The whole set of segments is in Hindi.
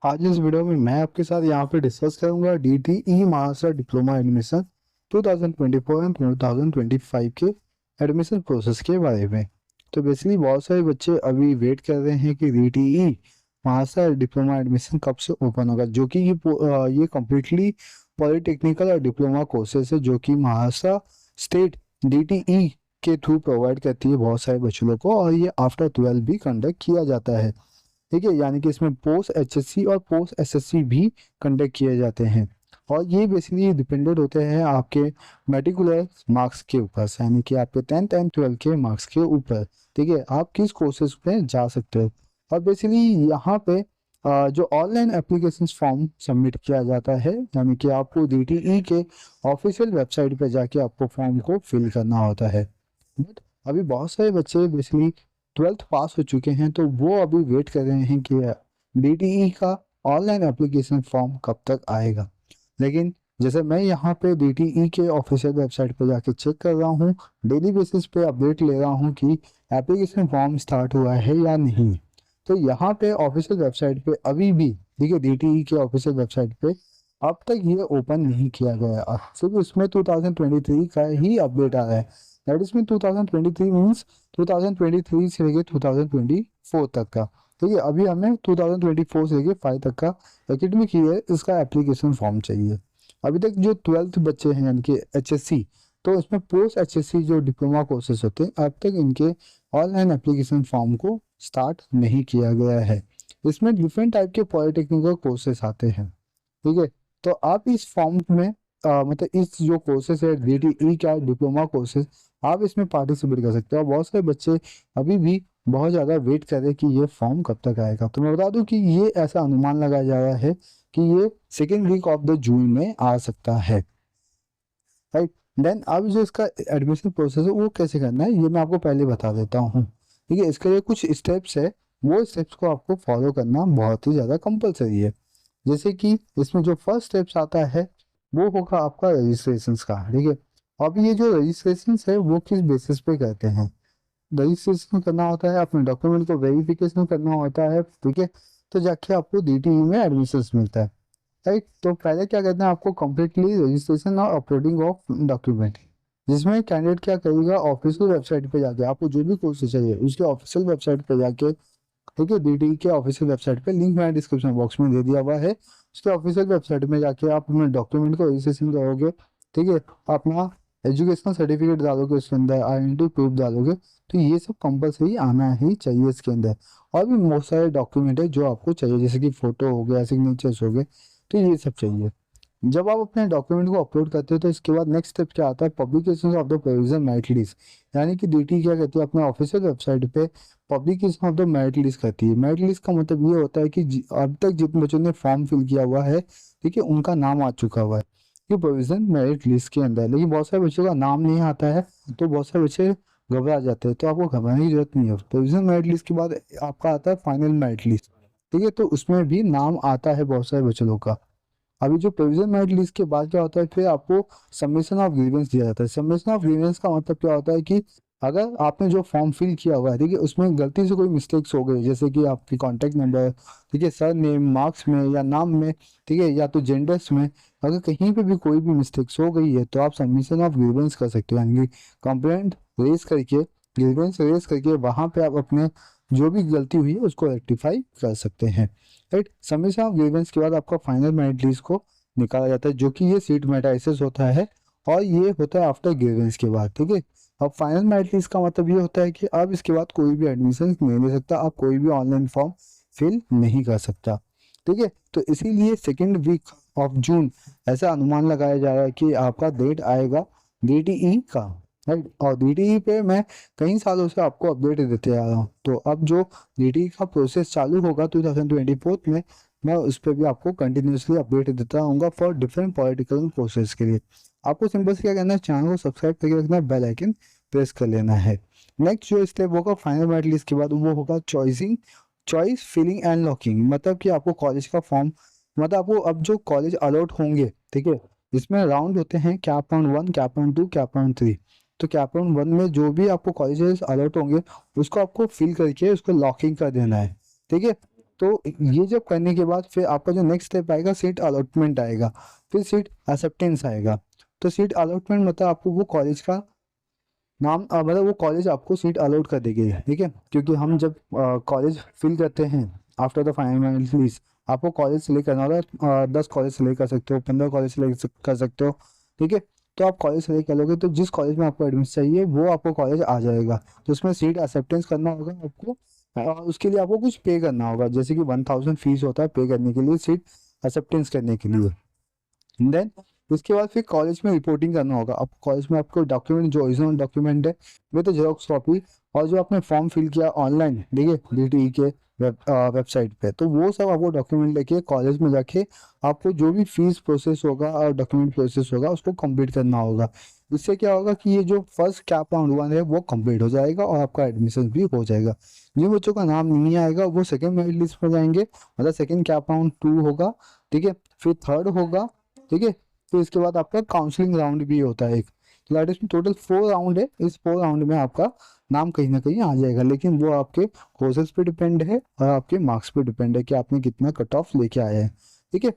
आज इस वीडियो में मैं आपके साथ यहाँ पे डिस्कस करूंगा DTE Maharashtra diploma admission 2024 and 2025 के एडमिशन प्रोसेस के बारे में। तो बेसिकली बहुत सारे बच्चे अभी वेट कर रहे हैं कि डीटीई महाराष्ट्र डिप्लोमा एडमिशन कब से ओपन होगा, जो कि ये कम्प्लीटली पॉलिटेक्निकल और डिप्लोमा कोर्सेज है जो कि महाराष्ट्र स्टेट डीटीई के थ्रू प्रोवाइड करती है बहुत सारे बच्चों को, और ये आफ्टर 12 भी कंडक्ट किया जाता है। ठीक है, यानी कि इसमें पोस्ट एचएससी और पोस्ट एसएससी भी कंडक्ट किए जाते हैं, और ये बेसिकली डिपेंडेंट होते हैं आपके मेटिकुलर मार्क्स के ऊपर, यानी कि आपके 10th एंड 12th के मार्क्स के ऊपर। ठीक है, आप किस कोर्सेज में जा सकते हो। और बेसिकली यहाँ पे जो ऑनलाइन एप्लीकेशन फॉर्म सबमिट किया जाता है, यानी कि आपको डीटीई के ऑफिशियल वेबसाइट पे जाके आपको फॉर्म को फिल करना होता है। बट अभी बहुत सारे बच्चे बेसिकली 12th पास हो चुके हैं, तो वो अभी वेट कर रहे हैं कि डीटीई का ऑनलाइन एप्लीकेशन फॉर्म कब तक आएगा। लेकिन जैसे मैं यहाँ पे डीटीई के ऑफिशियल वेबसाइट पे जाके चेक कर रहा हूँ, डेली बेसिस पे अपडेट ले रहा हूँ कि एप्लीकेशन फॉर्म स्टार्ट हुआ है या नहीं। तो यहाँ पे ऑफिशियल वेबसाइट पे अभी भी, देखिए डीटीई के ऑफिशियल वेबसाइट पे अब तक ये ओपन नहीं किया गया है, सिर्फ उसमें 2023 का ही अपडेट आ रहा है। दैट इज मीन 2023 मीन्स 2023 से लेके 2024 तक का। ठीक है, अभी हमें 2024 से लेके 5 तक का एकेडमिक ईयर इसका एप्लीकेशन फॉर्म चाहिए। अभी तक जो 12th बच्चे हैं यानी कि एचएससी, तो इसमें पोस्ट एचएससी जो डिप्लोमा कोर्सेज होते हैं, अब तक इनके ऑनलाइन एप्लीकेशन फॉर्म को स्टार्ट नहीं किया गया है। इसमें डिफरेंट टाइप के पॉलिटेक्निकल कोर्सेज आते हैं। ठीक है, तो आप इस फॉर्म में मतलब इस जो कोर्सेज है डीटीई का डिप्लोमा कोर्सेज, आप इसमें पार्टिसिपेट कर सकते हो। और बहुत सारे बच्चे अभी भी बहुत ज़्यादा वेट कर रहे हैं कि ये फॉर्म कब तक आएगा। तो मैं बता दूं कि ये ऐसा अनुमान लगाया जा रहा है कि ये second week of the June में आ सकता है। राइट, देन अब जो इसका एडमिशन प्रोसेस है वो कैसे करना है ये मैं आपको पहले बता देता हूँ। ठीक है, इसके लिए कुछ स्टेप्स है, वो स्टेप्स को आपको फॉलो करना बहुत ही ज़्यादा कंपलसरी है। जैसे कि इसमें जो फर्स्ट स्टेप्स आता है वो होगा आपका रजिस्ट्रेशन का। ठीक है, अब ये जो रजिस्ट्रेशन है वो किस बेसिस पे करते हैं। रजिस्ट्रेशन करना होता है, अपने डॉक्यूमेंट को वेरिफिकेशन करना होता है। ठीक है, तो जाके आपको डीटीई में एडमिशन मिलता है। राइट, तो पहले क्या करना है आपको कम्प्लीटली रजिस्ट्रेशन और अपलोडिंग ऑफ डॉक्यूमेंट, जिसमें कैंडिडेट क्या करेगा, ऑफिशियल वेबसाइट पे जाके आपको जो भी कोर्स चाहिए उसके ऑफिशियल वेबसाइट पे जाके, ठीक है, डीटीई के ऑफिशियल वेबसाइट पे लिंक मैंने डिस्क्रिप्शन बॉक्स में दे दिया हुआ है, उसके ऑफिशियल वेबसाइट में जाके आप अपने डॉक्यूमेंट को रजिस्ट्रेशन करोगे। ठीक है, अपना एजुकेशनल सर्टिफिकेट डालोगे, उसके अंदर आइडेंटिटी प्रूफ डालोगे, तो ये सब कंपलसरी आना ही चाहिए इसके अंदर। और भी बहुत सारे डॉक्यूमेंट है जो आपको चाहिए, जैसे कि फोटो हो गया, सिग्नेचर्स हो गए, तो ये सब चाहिए। जब आप अपने डॉक्यूमेंट को अपलोड करते हो तो इसके बाद नेक्स्ट स्टेप क्या आता है, publication of the provision merit list. यानी कि डीटी क्या कहती है, अपने ऑफिशियल वेबसाइट पे publication of the merit list करती है। मेरिट लिस्ट का मतलब ये होता है कि अब तक जितने बच्चों ने फॉर्म फिल किया हुआ है, ठीक है, उनका नाम आ चुका हुआ है ये प्रोविजन मेरिट लिस्ट के अंदर। लेकिन बहुत सारे बच्चों का नाम नहीं आता है, तो बहुत सारे बच्चे घबरा जाते हैं, तो आपको घबराने की जरूरत नहीं है। प्रोविजन मेरिट लिस्ट के बाद आपका आता है फाइनल मेरिट लिस्ट। ठीक है, तो उसमें भी नाम आता है बहुत सारे बच्चों का। अभी जो प्रोविजन मेरिट लिस्ट के बाद क्या होता है, फिर आपको सबमिशन ऑफ ग्रीवेंस दिया जाता है। सबमिशन ऑफ ग्रीवेंस का मतलब क्या होता है कि अगर आपने जो फॉर्म फिल किया हुआ है, ठीक है, उसमें गलती से कोई मिस्टेक्स हो गई, जैसे कि आपकी कॉन्टैक्ट नंबर, ठीक है, सर नेम, मार्क्स में या नाम में, ठीक है, या तो जेंडर्स में, अगर कहीं पे भी कोई भी मिस्टेक्स हो गई है तो आप सबमिशन ऑफ ग्रीवेंस कर सकते हो। यानी कि कंप्लेंट रेज करके, ग्रीवेंस रेज करके वहाँ पे आप अपने जो भी गलती हुई है उसको रेक्टिफाई कर सकते हैं। राइट, सबमिशन ऑफ ग्रीवेंस के बाद आपका फाइनल मेरिट लिस्ट को निकाला जाता है, जो कि ये सीट मेटाइसिस होता है, और ये होता है आफ्टर ग्रीवेंस के बाद। ठीक है, अब फाइनल मेरिट लिस्ट का मतलब ये होता है कि अब इसके बाद कोई भी एडमिशन नहीं ले सकता, आप कोई भी ऑनलाइन फॉर्म फिल नहीं कर सकता। ठीक है, तो इसीलिए सेकेंड वीक ऑफ जून ऐसा अनुमान लगाया जा रहा है कि आपका डेट आएगा डीटीई का। राइट, और डीटीई पे मैं कई सालों से आपको अपडेट देते आ रहा हूँ, तो अब जो डीटीई का प्रोसेस चालू होगा 2024 में, मैं उस पर भी आपको कंटिन्यूसली अपडेट देता रहूँगा फॉर डिफरेंट पॉलिटिकल प्रोसेस के लिए। आपको सिंपल से क्या करना है, चैनल को सब्सक्राइब करके रखना है, बेल आइकन प्रेस कर लेना है। नेक्स्ट जो स्टेप होगा फाइनल मेरिट लिस्ट के बाद, वो होगा चॉइस फिलिंग एंड लॉकिंग। मतलब कि आपको कॉलेज का फॉर्म, मतलब आपको अब जो कॉलेज अलॉट होंगे, ठीक है, इसमें राउंड होते हैं, cap round 1, cap round 2, cap round 3। तो कैप राउंड 1 में जो भी आपको कॉलेजेस अलॉट होंगे उसको आपको फिल करके उसको लॉकिंग कर देना है। ठीक है, तो ये जब करने के बाद फिर आपका जो नेक्स्ट स्टेप आएगा सीट अलॉटमेंट आएगा, फिर सीट एक्सेप्टेंस आएगा। तो सीट अलॉटमेंट मतलब आपको वो कॉलेज का नाम मतलब वो कॉलेज आपको सीट अलॉट कर देगी, ठीक है। क्योंकि हम जब कॉलेज फिल करते हैं आफ्टर द फाइनल लिस्ट, आपको कॉलेज सेलेक्ट करना होगा। 10 कॉलेज सेलेक्ट कर सकते हो, 15 कॉलेज सेलेक्ट कर सकते हो, ठीक है। तो आप कॉलेज सेलेक्ट कर लोगे तो जिस कॉलेज में आपको एडमिशन चाहिए वो आपको कॉलेज आ जाएगा। तो उसमें सीट एक्सेप्टेंस करना होगा आपको, और उसके लिए आपको कुछ पे करना होगा, जैसे कि 1000 फीस होता है पे करने के लिए सीट एक्सेप्टेंस करने के लिए। देन उसके बाद फिर कॉलेज में रिपोर्टिंग करना होगा। आप कॉलेज में आपको डॉक्यूमेंट जो ओरिजिनल डॉक्यूमेंट है वो तो जेरोक्स कॉपी, और जो आपने फॉर्म फिल किया ऑनलाइन, ठीक है, डीटीई के वेबसाइट पे, तो वो सब आपको डॉक्यूमेंट लेके कॉलेज में जाके आपको जो भी फीस प्रोसेस होगा और डॉक्यूमेंट प्रोसेस होगा उसको कंप्लीट करना होगा। इससे क्या होगा कि ये जो फर्स्ट कैप राउंड 1 है वो कंप्लीट हो जाएगा और आपका एडमिशन भी हो जाएगा। जिन बच्चों का नाम नहीं आएगा वो सेकेंड मेरिट लिस्ट में जाएंगे, मतलब सेकेंड कैप राउंड 2 होगा, ठीक है, फिर थर्ड होगा, ठीक है। तो इसके बाद आपका काउंसलिंग राउंड भी होता है एक। तो दैट इज टोटल 4 राउंड है। इस 4 राउंड में आपका नाम कहीं ना कहीं आ जाएगा, लेकिन वो आपके कोर्सेज पे डिपेंड है और आपके मार्क्स पे डिपेंड है कि आपने कितना कट ऑफ लेके आए हैं, ठीक है।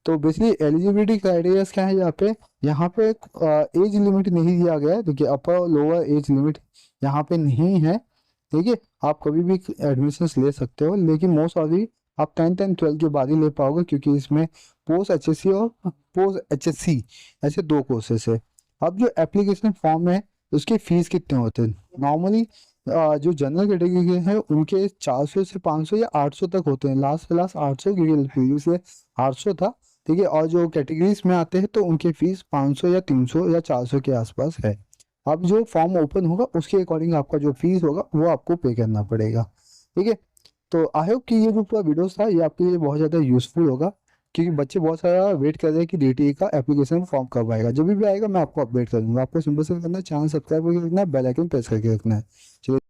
तो बेसिकली एलिजिबिलिटी क्राइटेरिया क्या है यहाँ पे एज लिमिट नहीं दिया गया है, देखिए अपर और लोअर एज लिमिट यहाँ पे नहीं है, ठीक है। आप कभी भी एडमिशन ले सकते हो, लेकिन मोस्ट ऑफ आप 10th एंड 12th के बाद ही ले पाओगे, क्योंकि इसमें पोस्ट एचएससी और पोस्ट एचएससी ऐसे 2 कोर्सेस है। अब जो एप्लीकेशन फॉर्म है उसके फीस कितने होते हैं नॉर्मली, जो जनरल कैटेगरी के हैं उनके 400 से 500 या 800 तक होते हैं, लास्ट से लास्ट 800, क्योंकि प्रीवियस ईयर 800 था, ठीक है। और जो कैटेगरीज में आते हैं तो उनके फीस 500 या 300 या 400 के आसपास है। अब जो फॉर्म ओपन होगा उसके अकॉर्डिंग आपका जो फीस होगा वो आपको पे करना पड़ेगा, ठीक है। तो आई होप कि ये जो पूरा वीडियोस था ये आपके लिए बहुत ज़्यादा यूजफुल होगा, क्योंकि बच्चे बहुत सारा वेट कर रहे हैं कि डीटीई का एप्लीकेशन फॉर्म कब आएगा। जब भी आएगा मैं आपको अपडेट कर दूंगा। आपको सिंपल से करना है, चैनल सब्सक्राइब करके रखना है, बेल आइकन प्रेस करके रखना है। चलिए।